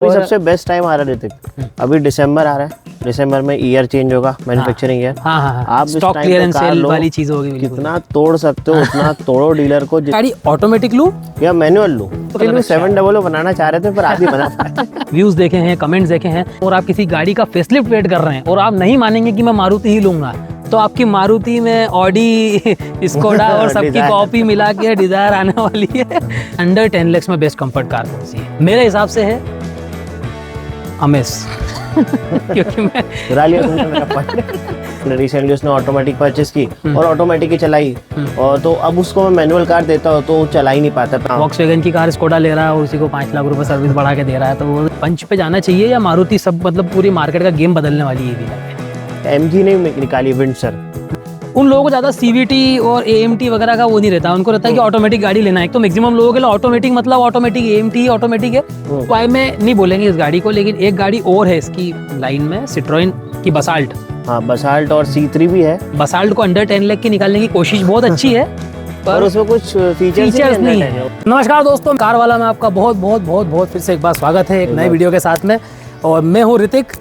अभी सबसे best time आ रहा है ऋतिक, अभी दिसंबर आ रहा है। दिसंबर में ईयर चेंज होगा, मैन्युफैक्चरिंग ईयर। हाँ, आप स्टॉक क्लियरेंस सेल वाली चीज होगी। कितना तोड़ सकते हो उतना तोड़ो डीलर को। गाड़ी ऑटोमेटिक लूं या मैनुअल लूं? तो 700 बनाना चाह रहे थे पर आप ही बना पाए। व्यूज देखे हैं, कमेंट्स देखे हैं, और आप किसी गाड़ी का फेसलिफ्ट वेट कर रहे हैं और आप नहीं मानेंगे कि मैं मारुति ही लूंगा, तो आपकी मारुति में ऑडी, स्कोडा और सबकी कॉपी मिला के डिजायर आने वाली है। अंडर 10 lakhs में बेस्ट कंफर्ट कार कौन सी है? मेरे हिसाब से है अमेस। क्योंकि मैं चुरा लिया तुमने मेरा पॉइंट। रिसेंटली उसने ऑटोमेटिक परचेस की और ऑटोमेटिक ही चलाई, और तो अब उसको मैं मैनुअल कार देता हूँ तो वो चला ही नहीं पाता। वॉक्सवैगन की कार स्कोडा ले रहा है और उसी को 5 लाख रुपए सर्विस बढ़ा के दे रहा है, तो वो पंच पे जाना चाहिए या मारुति? सब मतलब पूरी मार्केट का गेम बदलने वाली है। एमजी ने निकाली विंडसर। उन लोगों को ज्यादा सीवीटी और एएमटी वगैरह का वो नहीं रहता, उनको रहता है कि ऑटोमेटिक गाड़ी लेना है। तो मैक्सिमम लोगों के लिए ऑटोमेटिक मतलब ऑटोमेटिक एएमटी ऑटोमेटिक है, तो आई में नहीं बोलेंगे इस गाड़ी को। लेकिन एक गाड़ी और है इसकी लाइन में, सिट्रोइन की बसाल्ट। हाँ, बसाल्ट और C3 भी है। बसाल्ट को अंडर 10 लाख की निकालने की कोशिश बहुत अच्छी है, पर उसमें कुछ फीचर्स नहीं है। नमस्कार दोस्तों, कार वाला में आपका बहुत बहुत बहुत बहुत फिर से एक बार स्वागत है एक नए वीडियो के साथ में। और मैं हूँ ऋतिक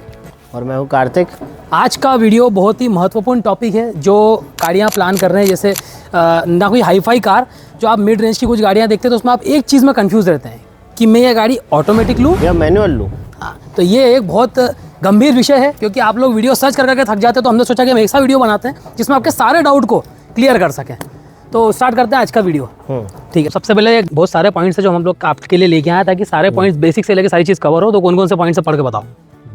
और मैं हूँ कार्तिक। आज का वीडियो बहुत ही महत्वपूर्ण टॉपिक है। जो गाड़ियाँ प्लान कर रहे हैं, जैसे ना कोई हाई फाई कार, जो आप मिड रेंज की कुछ गाड़ियाँ देखते हैं तो उसमें आप एक चीज़ में कंफ्यूज रहते हैं कि मैं ये गाड़ी ऑटोमेटिक लूँ या मैनुअल लूँ। हाँ, तो ये एक बहुत गंभीर विषय है, क्योंकि आप लोग वीडियो सर्च कर करके थक जाते हैं। तो हमने सोचा कि हम ऐसा वीडियो बनाते हैं जिसमें आपके सारे डाउट को क्लियर कर सकें। तो स्टार्ट करते हैं आज का वीडियो। ठीक है, सबसे पहले बहुत सारे पॉइंट्स है जो हम लोग आपके लिए लेके आए, ताकि सारे पॉइंट्स बेसिक से लेकर सारी चीज़ कवर हो। तो कौन कौन से पॉइंट्स पढ़ के बताओ।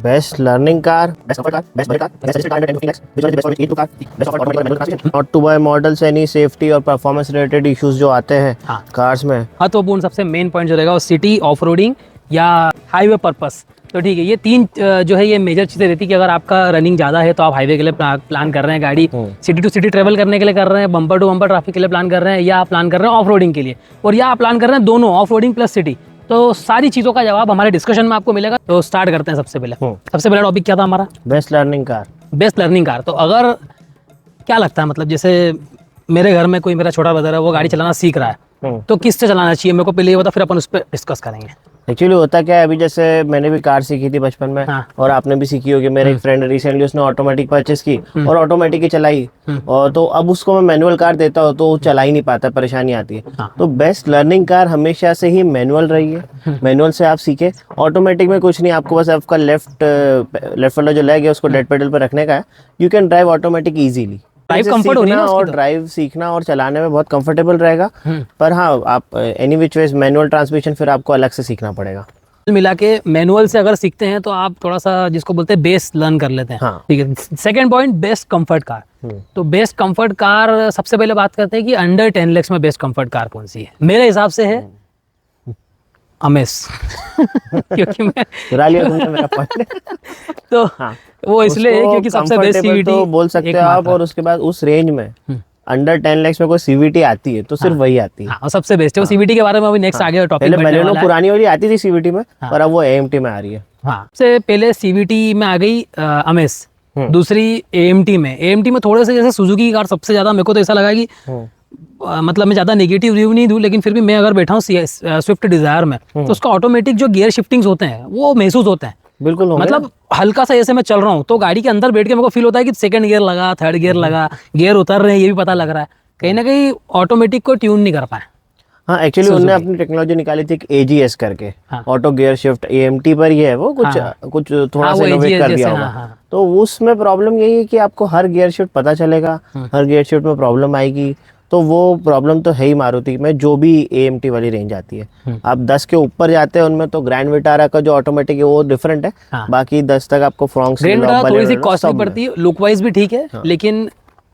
Best learning car, best comfort car, best budget car, best suggested car under 10 lakhs, which one is the best for each car, best offer automatic manual transmission, not to buy models any safety और performance related issues जो आते हैं cars में। महत्वपूर्ण सबसे main point जो रहेगा वो सिटी ऑफ रोडिंग या हाईवे पर्पस। तो ठीक है, ये तीन जो है ये मेजर चीज़ें रहती है कि अगर आपका रनिंग ज़्यादा है तो आप हाईवे के लिए प्लान कर रहे हैं, गाड़ी सिटी टू सिटी ट्रेवल करने के लिए कर रहे हैं, बम्पर टू बम्पर ट्रैफिक के लिए प्लान कर रहे हैं, या आप प्लान कर रहे हैं ऑफ रोडिंग के लिए, और या आप प्लान कर रहे हैं दोनों ऑफ रोडिंग प्लस सिटी। तो सारी चीज़ों का जवाब हमारे डिस्कशन में आपको मिलेगा। तो स्टार्ट करते हैं। सबसे पहला टॉपिक क्या था हमारा? Best learning car. Best learning car. तो अगर क्या लगता है, मतलब जैसे मेरे घर में कोई मेरा छोटा ब्रदर है, वो गाड़ी चलाना सीख रहा है, तो किससे चलाना चाहिए? मेरे को पहले ये बता, फिर अपन उस पर डिस्कस करेंगे। एक्चुअली होता क्या है, अभी जैसे मैंने भी कार सीखी थी बचपन में। और आपने भी सीखी होगी। मेरे एक फ्रेंड रिसेंटली उसने ऑटोमेटिक परचेस की और ऑटोमेटिक ही चलाई, और तो अब उसको मैं मैनुअल कार देता हूँ तो चला ही नहीं पाता, परेशानी आती है। तो बेस्ट लर्निंग कार हमेशा से ही मैनुअल रही है। मैनुअल से आप सीखे। ऑटोमेटिक में कुछ नहीं, आपको बस आपका लेफ्ट वाला जो लेग है उसको डेड पेडल पर रखने का है। You can drive automatic easily. Drive comfort होनी है और ड्राइव सीखना और चलाने में बहुत कंफर्टेबल रहेगा। पर हाँ, आप any which ways manual transmission फिर आपको अलग से सीखना पड़ेगा। मिला के मैनुअल से अगर सीखते हैं तो आप थोड़ा सा जिसको बोलते हैं बेस लर्न कर लेते हैं। ठीक है। Second point, best comfort car. तो बेस्ट कंफर्ट कार सबसे पहले बात करते हैं कि अंडर 10 lakhs में बेस्ट कंफर्ट कार कौन सी है? मेरे हिसाब से है अमेस। क्योंकि मैं चुरा लिया तुमने मेरा पॉइंट। तो वो इसलिए क्योंकि सबसे बेस्ट सीवीटी तो बोल सकते हो आप। और उसके बाद उस रेंज में अंडर 10 lakhs में कोई सीवीटी आती है तो सिर्फ वही आती है। हाँ, सबसे बेस्ट है वो। सीवीटी के बारे में अभी नेक्स्ट आगे टॉपिक पहले बलेनो पुरानी वाली आती थी सीवीटी में, पर अब वो एएमटी में आ रही है। हाँ, सबसे पहले सीवीटी में आ गई अमेस, दूसरी एएमटी में। एएमटी में थोड़े से जैसे सुजुकी की कार सबसे ज्यादा, मेरे को तो ऐसा लगा कि मतलब मैं ज्यादा नेगेटिव रिव्यू नहीं दूं, लेकिन फिर भी मैं अगर बैठा हूँ स्विफ्ट डिजायर में तो उसका ऑटोमेटिक जो गियर शिफ्टिंग्स होते हैं वो महसूस होते हैं। बिल्कुल, मतलब हल्का सा ऐसे मैं चल रहा हूँ तो गाड़ी के अंदर बैठ के मेरे को फील होता है कि सेकंड गियर लगा, थर्ड गियर लगा, गियर उतर रहे हैं, ये भी पता लग रहा है। कहीं ना कहीं ऑटोमेटिक को ट्यून नहीं कर पाए। हाँ, एक्चुअली उन्होंने अपनी टेक्नोलॉजी निकाली थी AGS करके, ऑटो गियर शिफ्ट। AMT पर ये है वो कुछ थोड़ा सा इनोवेट कर दिया होगा। तो उसमें प्रॉब्लम यही है कि आपको हर गियर शिफ्ट पता चलेगा, हर गियर शिफ्ट में प्रॉब्लम आएगी। तो वो प्रॉब्लम तो है ही मारुति में, जो भी AMT वाली रेंज आती है। आप 10 के ऊपर जाते हैं उनमें तो ग्रैंड विटारा का जो ऑटोमेटिक है वो डिफरेंट है। बाकी 10 तक आपको फ्रॉन्क थोड़ी सी कॉस्टली पड़ती है, लुक वाइज भी ठीक है। लेकिन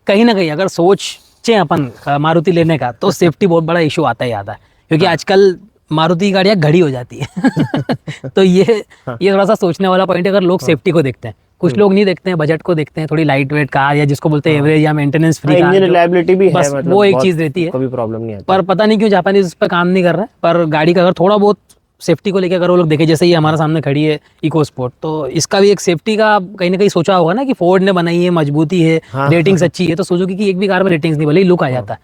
कहीं ना कहीं अगर सोचे अपन मारुति लेने का तो सेफ्टी बहुत बड़ा इशू आता ही आता है, क्योंकि आजकल मारुति की गाड़ियाँ घड़ी हो जाती है। तो ये थोड़ा सा सोचने वाला पॉइंट है अगर लोग सेफ्टी को देखते हैं। कुछ लोग नहीं देखते हैं, बजट को देखते हैं, थोड़ी लाइट वेट कार या जिसको बोलते हैं एवरेज या मेंटेनेंस फ्री कार, रिलायबिलिटी भी है, मतलब वो एक चीज रहती है, कोई प्रॉब्लम नहीं आती। पर पता नहीं क्यों जापानीज इस पर काम नहीं कर रहे हैं। पर गाड़ी का अगर थोड़ा बहुत सेफ्टी को लेकर अगर वो लोग देखें, जैसे ये हमारे सामने खड़ी है इको स्पोर्ट, तो इसका भी एक सेफ्टी का कहीं ना कहीं सोचा होगा ना कि फोर्ड ने बनाई है, मजबूती है, रेटिंग्स अच्छी है। तो सुजुकी की एक भी कार में रेटिंग्स नहीं, भले ही लुक आ जाता है।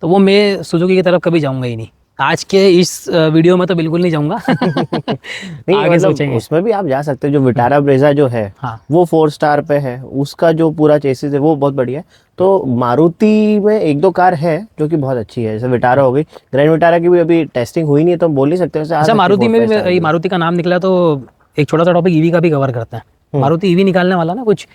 तो वो मैं सुजुकी की तरफ कभी जाऊंगा ही नहीं। आज के इस वीडियो में तो बिल्कुल नहीं जाऊंगा। नहीं आगे मतलब सोचेंगे। उसमें भी आप जा सकते हो। जो विटारा ब्रेजा जो है हाँ। वो 4 स्टार पे है, उसका जो पूरा चेसिस है वो बहुत बढ़िया है। तो मारुति में एक दो कार है जो कि बहुत अच्छी है, जैसे विटारा हो गई, ग्रैंड विटारा की भी अभी टेस्टिंग हुई नहीं है तो हम बोल नहीं सकते। वैसे आ अच्छा, सकती है मारुति 4-5 में भी स्टार की। मारुति का नाम निकला तो एक छोटा सा टॉपिक ईवी का भी कवर करते हैं। मारुति ईवी निकालने वाला ना कुछ,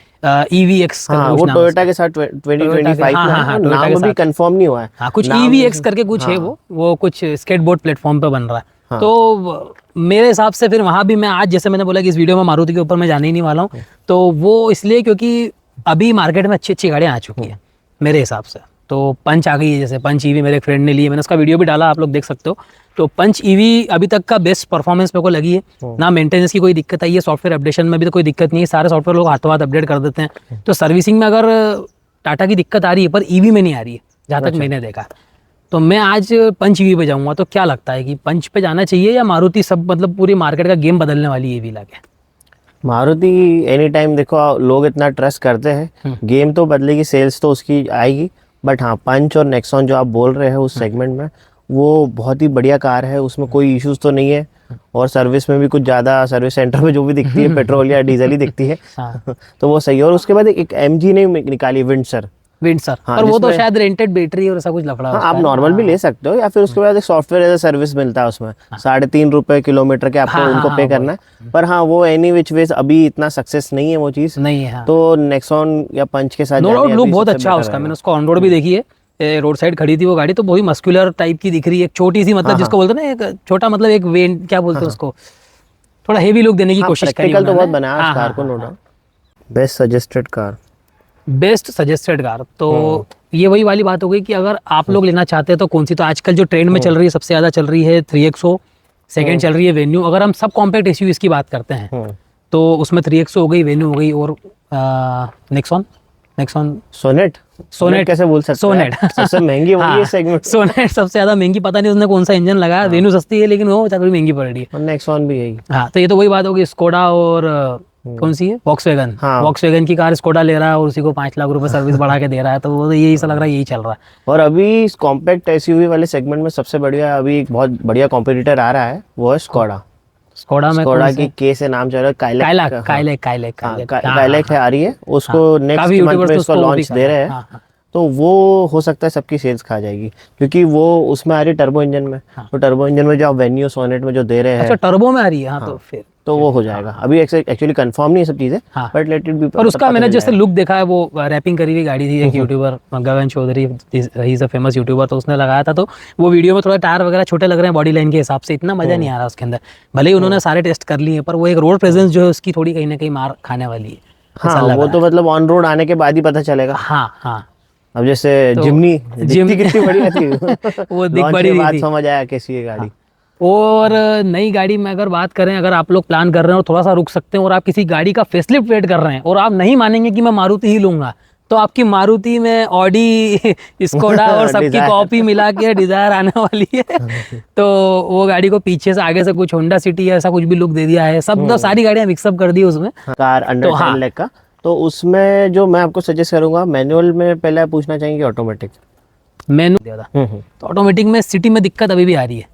ईवी एक्स करके हाँ कुछ वो नाम है टोयोटा उसका। के साथ टोयोटा 2025 के, में हाँ है, हाँ हाँ, और टोयोटा नाम के अभी साथ। कंफर्म नहीं हुआ है। हाँ, कुछ नाम ईवी एक्स करके कुछ है, हाँ, वो कुछ स्केटबोर्ड प्लेटफॉर्म पे बन रहा है। हाँ। तो मेरे हिसाब से फिर वहाँ भी मैं आज, जैसे मैंने बोला कि इस वीडियो में मारुति के ऊपर मैं जाने ही नहीं वाला हूँ, तो वो इसलिए क्योंकि अभी मार्केट में अच्छी अच्छी गाड़ियाँ आ चुकी हैं मेरे हिसाब से। तो पंच आ गई है, जैसे पंच ईवी मेरे फ्रेंड ने ली है, मैंने उसका वीडियो भी डाला, आप लोग देख सकते हो। तो पंच ईवी अभी तक का बेस्ट परफॉर्मेंस मेरे को लगी है ना। मेंटेनेंस की कोई दिक्कत आई है, सॉफ्टवेयर अपडेशन में भी तो कोई दिक्कत नहीं है, सारे सॉफ्टवेयर लोग हाथों हाथ अपडेट कर देते हैं। तो सर्विसिंग में अगर टाटा की दिक्कत आ रही है, पर ईवी में नहीं आ रही है जहाँ तक मैंने देखा। तो मैं आज पंच ईवी पे जाऊँगा, तो क्या लगता है कि पंच पे जाना चाहिए या मारुति सब मतलब पूरी मार्केट का गेम बदलने वाली ईवी लाके? मारुति एनी टाइम देखो लोग इतना ट्रस्ट करते हैं, गेम तो बदलेगी, सेल्स तो उसकी आएगी, बट हाँ पंच और नेक्सॉन जो आप बोल रहे हैं उस सेगमेंट में, वो बहुत ही बढ़िया कार है, उसमें कोई इश्यूज तो नहीं है। और सर्विस में भी कुछ ज़्यादा, सर्विस सेंटर में जो भी दिखती है पेट्रोल या डीजल ही दिखती है। हाँ। तो वो सही है। और उसके बाद एक MG ने निकाली विंडसर। विंडसर, हाँ, पर वो तो जिसमें- शायद रेंटेड बैटरी और ऐसा कुछ लफड़ा हाँ उसका आप है। नॉर्मल भी ले सकते हो, या फिर उसके बाद एक सॉफ्टवेयर एज अ सर्विस मिलता है उसमें, 3.5 रुपए किलोमीटर के आपको हाँ, उनको हाँ, पे हाँ, करना है। पर हाँ वो एनी विच वेज अभी इतना सक्सेस नहीं है वो चीज़। नहीं है। हाँ। तो नेक्सॉन या पंच के साथ नो जाने डाउट लुक अभी बहुत सबसे अच्छा है better उसका, रहेगा। मैंने उसको ऑन रोड भी देखी है, रोड साइड खड़ी थी वो गाड़ी, तो बहुत ही मस्कुलर टाइप की दिख रही है, एक छोटी सी, मतलब जिसको बोलते हैं ना एक छोटा, मतलब एक वेन क्या बोलते हैं उसको, थोड़ा हेवी लुक देने की कोशिश करी प्रैक्टिकल तो बहुत उन्होंने। बनाया हाँ, उस कार हाँ, को, नो हाँ, doubt. Best suggested car. Best suggested car, तो ये वही वाली बात हो गई कि अगर आप लोग लेना चाहते हैं तो कौन सी, तो आजकल जो ट्रेंड में चल रही है, सबसे ज़्यादा चल रही है 3XO, सेकंड चल रही है वेन्यू। अगर हम सब कॉम्पैक्ट एसयूवीज की बात करते हैं तो उसमें 3XO हो गई, वेन्यू हो गई, और नेक्सॉन सोनेट कैसे बोल सकते हैं सोनेट आप? सबसे महंगी वही है सेगमेंट। सोनेट सबसे ज्यादा महंगी, पता नहीं उसने कौन सा इंजन लगाया, वेन्यू सस्ती है लेकिन वो थोड़ी महंगी पड़ रही है। और नेक्सॉन भी यही। हाँ, तो ये तो वही बात होगी, स्कोडा और कौन सी है, वॉक्सवैगन। हाँ। वॉक्सवैगन की कार स्कोडा ले रहा है और उसी को 5 लाख रुपए सर्विस बढ़ा के दे रहा है, तो वो तो यही सा लग रहा है, यही चल रहा है। और अभी इस कॉम्पैक्ट एसयूवी वाले सेगमेंट में सबसे बढ़िया, अभी एक बहुत बढ़िया कॉम्पिटिटर आ रहा है, वो है स्कोडा। स्कोडा में स्कोडा की के से नाम चल रहा है, काइलैक है आ रही है, उसको नेक्स्ट मंथ में उसको लॉन्च दे रहे हैं। तो वो हो सकता है सबकी सेल्स खा जाएगी, क्योंकि वो उसमें आ रही है टर्बो इंजन में। तो टर्बो इंजन में जो आप वेन्यू सोनेट में जो दे रहे हैं, अच्छा टर्बो में आ रही है। हाँ, तो फिर तो वो हो जाएगा। अभी एक्चुअली कंफर्म नहीं है सब चीजें, बट लेट इट बी। पर उसका मैंने जैसे लुक देखा है, वो रैपिंग करी हुई गाड़ी थी, एक YouTuber Gagan Chaudhary, he is a famous YouTuber, तो उसने लगाया था, तो वो वीडियो में थोड़ा टायर वगैरह छोटे लग रहे हैं बॉडी लाइन के हिसाब से, इतना मजा नहीं आ रहा उसके अंदर। भले ही उन्होंने सारे टेस्ट कर लिए, पर वो एक रोड प्रेजेंस जो है उसकी थोड़ी कहीं ना कहीं मार खाने वाली है। हाँ वो तो मतलब ऑन रोड आने के बाद ही पता चलेगा। हाँ हाँ, अब जैसे जिमनी कितनी बढ़िया थी वो दिख लॉन्च बड़ी के रही बाद थी। समझ आया कैसी है गाड़ी। और नई गाड़ी में अगर बात करें, अगर आप लोग प्लान कर रहे हैं और थोड़ा सा रुक सकते हैं और आप किसी गाड़ी का फेसलिफ्ट वेट कर रहे हैं और आप नहीं मानेंगे कि मैं मारुति ही लूंगा, तो आपकी मारुति में ऑडी, स्कोडा और सबकी कॉपी मिला के डिजायर आने वाली है। तो वो गाड़ी को पीछे से आगे से कुछ होंडा सिटी है ऐसा कुछ भी लुक दे दिया है, सब तो सारी गाड़ियां मिक्सअप कर दी उसमें। कार अंडर 10 लाख का, तो उसमें जो मैं आपको सजेस्ट करूंगा, मैनुअल में पहले आप पूछना चाहेंगे ऑटोमेटिक। मैनुअल तो ऑटोमेटिक में सिटी में दिक्कत अभी भी आ रही है,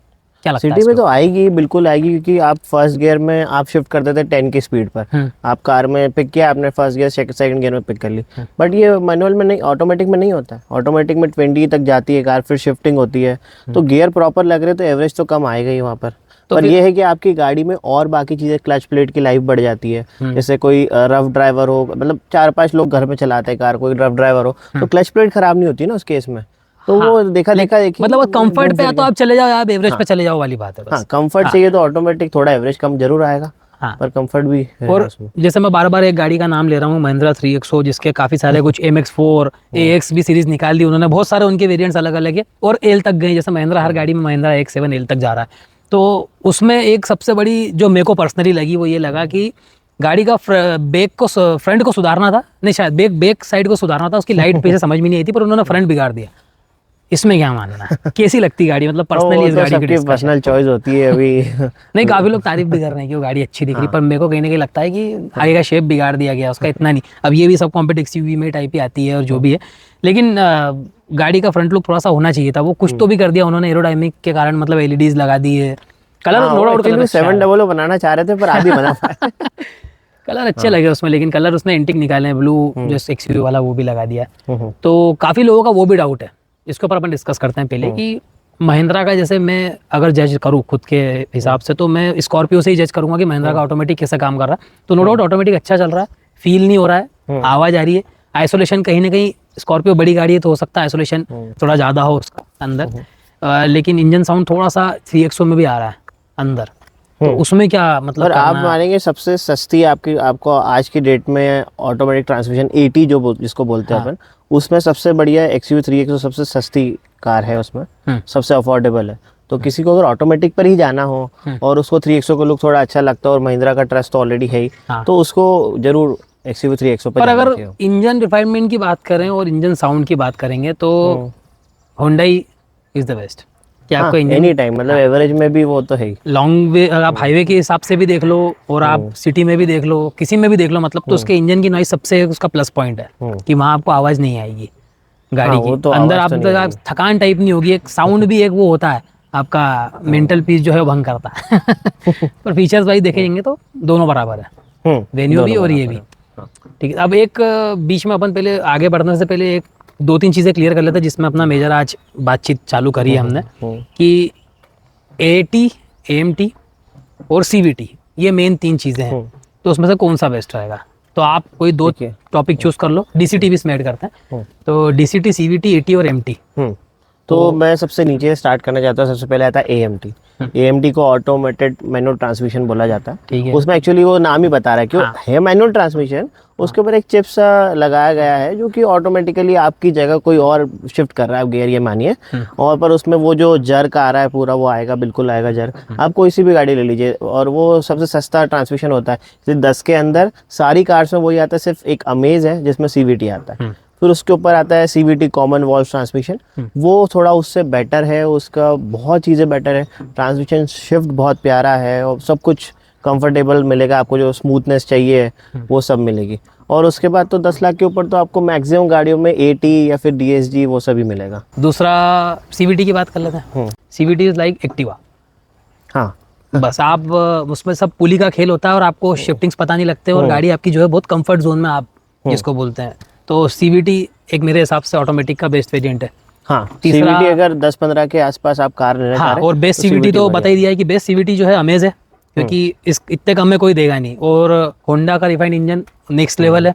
क्या लगता है? सिटी में तो आएगी, बिल्कुल आएगी, क्योंकि आप फर्स्ट गियर में आप शिफ्ट कर देते 10 की स्पीड पर, आप कार में पिक किया आपने फर्स्ट गियर, सेकंड गियर में पिक कर ली। बट ये मैनुअल में नहीं, ऑटोमेटिक में नहीं होता है। ऑटोमेटिक में 20 तक जाती है कार, फिर शिफ्टिंग होती है, तो गियर प्रॉपर लग रहे तो एवरेज तो कम आएगा ही वहाँ पर। तो पर ये है कि आपकी गाड़ी में और बाकी चीज़ें, क्लच प्लेट की लाइफ बढ़ जाती है। जैसे कोई रफ ड्राइवर हो, मतलब 4-5 लोग घर में चलाते हैं कार, कोई रफ ड्राइवर हो, तो क्लच प्लेट खराब नहीं होती ना उस केस में। तो वो देखा मतलब कंफर्ट पे तो आप चले जाओ, आप एवरेज पे चले जाओ वाली बात है बस। हाँ, कंफर्ट चाहिए तो ऑटोमेटिक थोड़ा एवरेज कम जरूर आएगा, पर कंफर्ट भी है। और जैसे मैं बार बार एक गाड़ी का नाम ले रहा हूँ, महिंद्रा 3XO, जिसके काफी सारे कुछ MX4, AX भी सीरीज निकाल दी उन्होंने, बहुत सारे उनके वेरिएंट्स अलग अलग है, और एल तक गए। जैसे महिंद्रा हर गाड़ी में महिंद्रा X7 एल तक जा रहा है। तो उसमें एक सबसे बड़ी जो मेरे को पर्सनली लगी, वो ये लगा कि गाड़ी का बैक को, फ्रंट को सुधारना था, नहीं शायद बैक साइड को सुधारना था, उसकी लाइट पे से समझ में नहीं आई थी, पर उन्होंने फ्रंट बिगाड़ दिया। इसमें क्या मानना है? कैसी लगती गाड़ी, मतलब पर्सनली वो इस तो गाड़ी की सबकी discussion। पर्सनल चॉइस होती है अभी। नहीं, काफी लोग तारीफ भी कर रहे हैं कि वो गाड़ी अच्छी दिख रही, हाँ। पर मेरे को कहीं ना कहीं लगता है कि आगे का शेप बिगाड़ दिया गया उसका, इतना नहीं। अब ये भी सब कॉम्पैक्ट एक्सयूवी में टाइप ही आती है और जो भी है, लेकिन गाड़ी का फ्रंट लुक थोड़ा सा होना चाहिए था। वो कुछ तो भी कर दिया उन्होंने एरोडायनेमिक के कारण, मतलब एलईडीज लगा दी है। कलर हाँ, नो वो डाउट कलर एक्चुअली अच्छा है, 700 बनाना चाह रहे थे पर आधी बना पाए। कलर अच्छे लगे उसमें, लेकिन कलर उसने एंटिक निकाले हैं, ब्लू जो एक्सयूवी वाला वो भी लगा दिया है। हम्म। तो काफी लोगों का वो भी डाउट है, इसके ऊपर अपन डिस्कस करते हैं पहले कि महिंद्रा का, जैसे मैं अगर जज करूँ खुद के हिसाब से, तो मैं स्कॉर्पियो से ही जज करूंगा कि महिंद्रा का ऑटोमेटिक कैसे काम कर रहा है। तो नो डाउट ऑटोमेटिक अच्छा चल रहा है, फील नहीं हो रहा है, आवाज आ रही है। आइसोलेशन कहीं ना कहीं, स्कॉर्पियो बड़ी गाड़ी है तो हो सकता है आइसोलेशन थोड़ा ज्यादा हो उसका अंदर, लेकिन इंजन साउंड थोड़ा सा 3XO में भी आ रहा है अंदर। तो उसमें क्या मतलब और आप करना? मानेंगे सबसे सस्ती आपको आज की डेट में ऑटोमेटिक ट्रांसमिशन 80 जिसको बोलते हैं अपन, उसमें सबसे बढ़िया XUV 3XO सबसे सस्ती कार है, उसमें सबसे अफोर्डेबल है। तो किसी को अगर ऑटोमेटिक पर ही जाना हो और उसको 3XO का लुक थोड़ा अच्छा लगता है और महिंद्रा का ट्रस्ट तो ऑलरेडी है ही, तो उसको जरूर XUV 3XO पर पर जाना अगर चाहिए। इंजन रिफाइनमेंट की बात करें और इंजन साउंड की बात करेंगे तो Hyundai इज द बेस्ट। क्या हाँ, आपको इंजन एनी टाइम, मतलब एवरेज में भी वो तो है ही। लॉन्ग वे, अगर आप हाईवे के हिसाब से भी देख लो और आप सिटी में भी देख लो, किसी में भी देख लो, मतलब तो उसके इंजन की नॉइज सबसे उसका प्लस पॉइंट है कि वहाँ आपको आवाज़ नहीं आएगी गाड़ी हाँ, की वो तो अंदर। आवाज तो नहीं आएगी। थकान टाइप नहीं होगी, एक साउंड भी एक वो होता है आपका, मेंटल पीस जो है वो भंग करता है। पर फीचर्स वाइज देखेंगे तो दोनों बराबर है, वेन्यू भी दोनों और ये बराबर भी। है। हाँ। ठीक है, अब एक बीच में अपन पहले आगे बढ़ने से पहले एक दो तीन चीज़ें क्लियर कर लेते हैं जिसमें अपना मेजर आज बातचीत चालू करी है हमने, कि AT, AMT और CVT, ये मेन तीन चीज़ें हैं। तो उसमें से कौन सा बेस्ट रहेगा? तो आप कोई दो ठीक है। टॉपिक चूज कर लो, DCT भी इसमें ऐड करते हैं। तो DCT, CVT, AT और MT। तो मैं सबसे नीचे स्टार्ट करना चाहता हूँ। सबसे पहले आता है AMT। AMT को ऑटोमेटेड मैनुअल ट्रांसमिशन बोला जाता है। ठीक है। उसमें एक्चुअली वो नाम ही बता रहा है कि है मैनुअल ट्रांसमिशन, उसके ऊपर एक चिप सा लगाया गया है जो कि ऑटोमेटिकली आपकी जगह कोई और शिफ्ट कर रहा है गियर, ये मानिए। और पर उसमें वो जो जर्क आ रहा है पूरा, वो आएगा, बिल्कुल आएगा जर्क। आप कोई सी भी गाड़ी ले लीजिए, और वो सबसे सस्ता ट्रांसमिशन होता है। जैसे 10 के अंदर सारी कार्स में वही आता है, सिर्फ एक अमेज है जिसमें CVT आता है। फिर उसके ऊपर आता है CVT कॉमन वॉल्व ट्रांसमिशन, वो थोड़ा उससे बेटर है, उसका बहुत चीज़ें बेटर है। ट्रांसमिशन शिफ्ट बहुत प्यारा है और सब कुछ कंफर्टेबल मिलेगा आपको, जो स्मूथनेस चाहिए वो सब मिलेगी। और उसके बाद तो 10 लाख के ऊपर तो आपको मैक्सिमम गाड़ियों में AT या फिर DSG वो सभी मिलेगा। दूसरा CVT की बात कर लेते हैं। CVT is like Activa. हाँ, बस आप उसमें सब पुली का खेल होता है और आपको शिफ्टिंग्स पता नहीं लगते, और गाड़ी आपकी जो है बहुत कंफर्ट जोन में आप जिसको बोलते हैं। तो CVT एक मेरे हिसाब से ऑटोमेटिक का बेस्ट वेरिएंट है। हाँ, तीसरा- CVT अगर 10-15 के आसपास आप कार लेना चाह रहे हैं, और बेस्ट CVT तो बता ही दिया है कि बेस्ट CVT जो है अमेज है, क्योंकि इस इतने कम में कोई देगा नहीं। और होंडा का रिफाइंड इंजन नेक्स्ट लेवल है,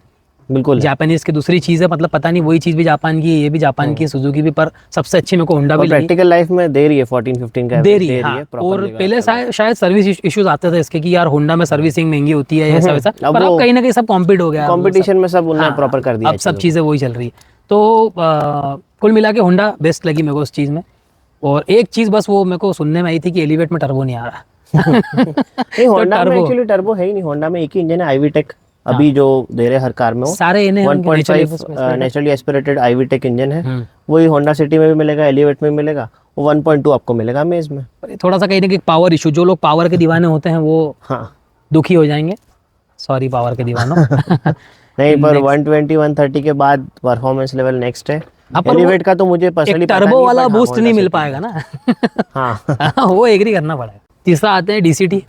बिल्कुल है। जापानीज की दूसरी चीज़ है, मतलब पता नहीं वही चीज़ भी जापान की है, ये भी जापान की है, सुजुकी भी, पर सबसे अच्छी मेरे को होंडा भी और लगी। प्रैक्टिकल लाइफ में दे रही है 14-15 का दे average रही है, दे हाँ। proper और देगा पहले आपका। शायद सर्विस इश्यूज आते थे इसके कि यार होंडा में सर्विसिंग महंगी होती है, ऐसा वैसा, अब पर अब वो कहीं ना कहीं सब कॉम्पीट हो गया, कंपटीशन में सब उन्होंने प्रॉपर कर दिया अब सब चीज़ें वही चल रही है। तो कुल मिला के होंडा बेस्ट लगी मेरे को उस चीज़ में। और एक चीज़ बस वो मेरे को सुनने में आई थी कि एलिवेट में टर्बो नहीं आ रहा। नहीं, होंडा में turbo- एक्चुअली टर्बो है ही नहीं। होंडा में एक ही इंजन है, IVTEC, अभी जो दे रहे हर कार में वो सारे इन्हें 1.5 नेचुरली एस्पिरेटेड IVTEC इंजन है। वही होंडा सिटी में भी मिलेगा, एलिवेट में भी मिलेगा, वो 1.2 आपको मिलेगा अमेज में। थोड़ा सा कहीं ना कहीं पावर इशू, जो लोग पावर के दीवाने होते हैं वो हाँ, दुखी हो जाएंगे, सॉरी पावर के दीवानों। नहीं, पर 120-130 के बाद परफॉर्मेंस लेवल नेक्स्ट है। हाँ, पर एलिवेट का तो मुझे पर्सनली पता टर्बो नहीं, वाला but हाँ, बूस्ट Honda नहीं मिल City पाएगा में। ना। हाँ। वो एग्री करना पड़ेगा। तीसरा आते हैं DCT।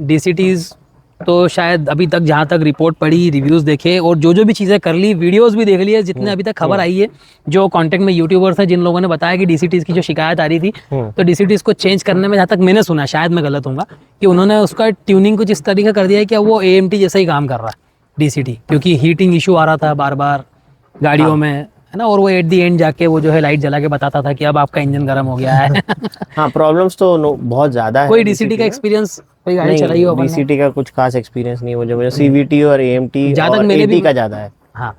DCTs तो शायद अभी तक जहाँ तक रिपोर्ट पढ़ी, रिव्यूज देखे और जो भी चीज़ें कर ली, वीडियोस भी देख ली है, जितने अभी तक खबर आई है, जो कांटेक्ट में यूट्यूबर्स हैं जिन लोगों ने बताया कि DCTs की जो शिकायत आ रही थी, तो DCTs को चेंज करने में जहाँ तक मैंने सुना, शायद मैं गलत हूँगा, कि उन्होंने उसका ट्यूनिंग कुछ इस तरीके कर दिया है कि अब वो AMT जैसा ही काम कर रहा है DCT, क्योंकि हीटिंग इशू आ रहा था बार बार गाड़ियों में, है ना। और वो एट दी एंड जाके वो जो है लाइट जला के बताता था कि अब आपका इंजन गर्म हो गया है। हाँ, प्रॉब्लम्स तो बहुत ज्यादा है। कोई DCT का एक्सपीरियंस, कोई गाड़ी चलाई हो अपन ने? DCT का कुछ खास एक्सपीरियंस नहीं है मुझे। CVT और AMT जहाँ तक और मैंने AT भी का ज्यादा है। हाँ,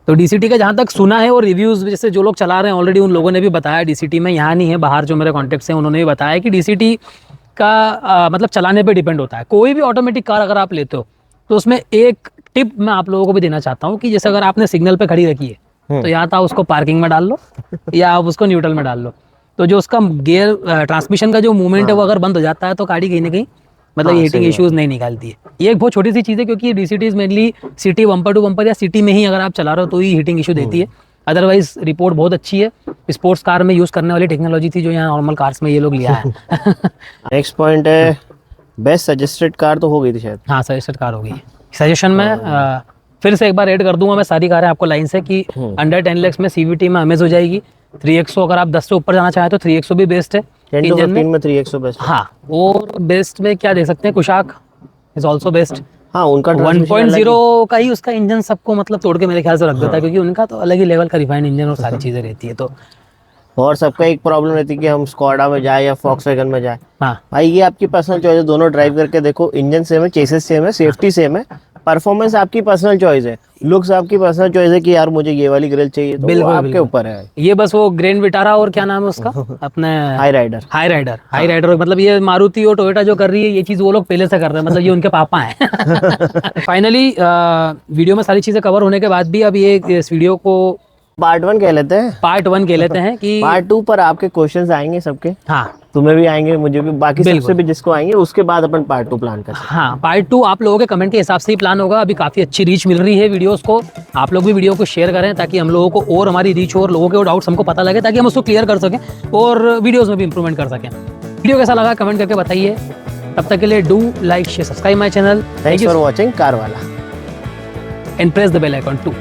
तो DCT का जहाँ तक सुना है और रिव्यूज जैसे जो लोग चला रहे हैं ऑलरेडी, उन लोगों ने भी बताया DCT में, यहाँ नहीं है बाहर जो मेरे कॉन्टेक्ट्स हैं उन्होंने भी बताया कि DCT का मतलब चलाने पे डिपेंड होता है। कोई भी ऑटोमेटिक कार अगर आप लेते हो तो उसमें एक टिप मैं आप लोगों को भी देना चाहता हूँ कि जैसे अगर आपने सिग्नल पे खड़ी रखी है तो या तो आप उसको पार्किंग में डाल लो या आप उसको न्यूट्रल में डाल लो। तो जो उसका गियर ट्रांसमिशन का जो मूवमेंट है वो अगर बंद हो जाता है तो गाड़ी कहीं ना कहीं मतलब हाँ, हीटिंग सही इश्यूज नहीं निकालती है। ये एक बहुत छोटी सी चीज़ है, क्योंकि डीसीटीज mainly city bumper to bumper या सिटी में ही अगर आप चला रहे हो तो ही हीटिंग इशू देती है। अदरवाइज रिपोर्ट बहुत अच्छी है। स्पोर्ट्स कार में यूज़ करने वाली टेक्नोलॉजी थी जो यहाँ नॉर्मल कार्स में ये लोग लिया है। नेक्स्ट पॉइंट है बेस्ट सजेस्टेड कार, तो हो गई थी शायद। हाँ, सजेस्टेड कार होगी। सजेशन में फिर से एक बार ऐड कर दूंगा मैं सारी कारें आपको लाइन से कि अंडर 10 lakhs में सीवीटी में अमेज हो जाएगी। 3XO अगर आप 10 से ऊपर जाना चाहें तो 3XO भी बेस्ट है 10 to इंजन 15 में 3XO बेस्ट। हाँ, और बेस्ट में क्या दे सकते हैं, कुशाक इज ऑल्सो बेस्ट। हाँ, उनका transmission अलग 1.0 का ही उसका इंजन सबको मतलब तोड़ के मेरे ख्याल से रख देता है, क्योंकि उनका तो अलग ही लेवल का रिफाइंड इंजन और सारी चीज़ें रहती है। तो और सबका एक प्रॉब्लम रहती है कि हम स्कॉडा में जाए या फॉक्सवैगन में जाए। हाँ, भाई ये आपकी पर्सनल चॉइस है, दोनों ड्राइव करके देखो, इंजन सेम है, चेसिस सेम है, सेफ्टी सेम है, परफॉर्मेंस आपकी पर्सनल चॉइस है, लुक्स आपकी पर्सनल चॉइस है कि यार मुझे ये वाली ग्रिल चाहिए, तो वो बिल्कुल, आपके बिल्कुल। ऊपर है। ये बस वो ग्रैंड विटारा और क्या नाम है उसका अपने हाई राइडर। हाई राइडर मतलब ये मारुति और टोयोटा जो कर रही है ये चीज वो लोग पहले से कर रहे हैं, मतलब ये उनके पापा हैं। फाइनली वीडियो में सारी चीजें कवर होने के बाद भी अब ये इस वीडियो को पार्ट 1 कह लेते हैं। पार्ट 1 कह लेते हैं कि पार्ट 2 पर आपके क्वेश्चंस आएंगे सबके, हाँ, तुम्हें भी आएंगे, मुझे भी, बाकी बिल्कुल। सबसे भी जिसको आएंगे, उसके बाद अपन पार्ट 2 प्लान करें। हाँ, पार्ट 2 आप लोगों के कमेंट के हिसाब से ही प्लान होगा। अभी काफ़ी अच्छी रीच मिल रही है वीडियोस को। आप लोग भी वीडियो को शेयर करें ताकि हम लोगों को और हमारी रीच हो और लोगों के डाउट्स हमको पता लगे, ताकि हम उसको क्लियर कर सकें और वीडियोस में भी इंप्रूवमेंट कर सकें। वीडियो कैसा लगा कमेंट करके बताइए। तब तक के लिए do like share subscribe my channel. Thanks for watching car वाला and press the bell icon to.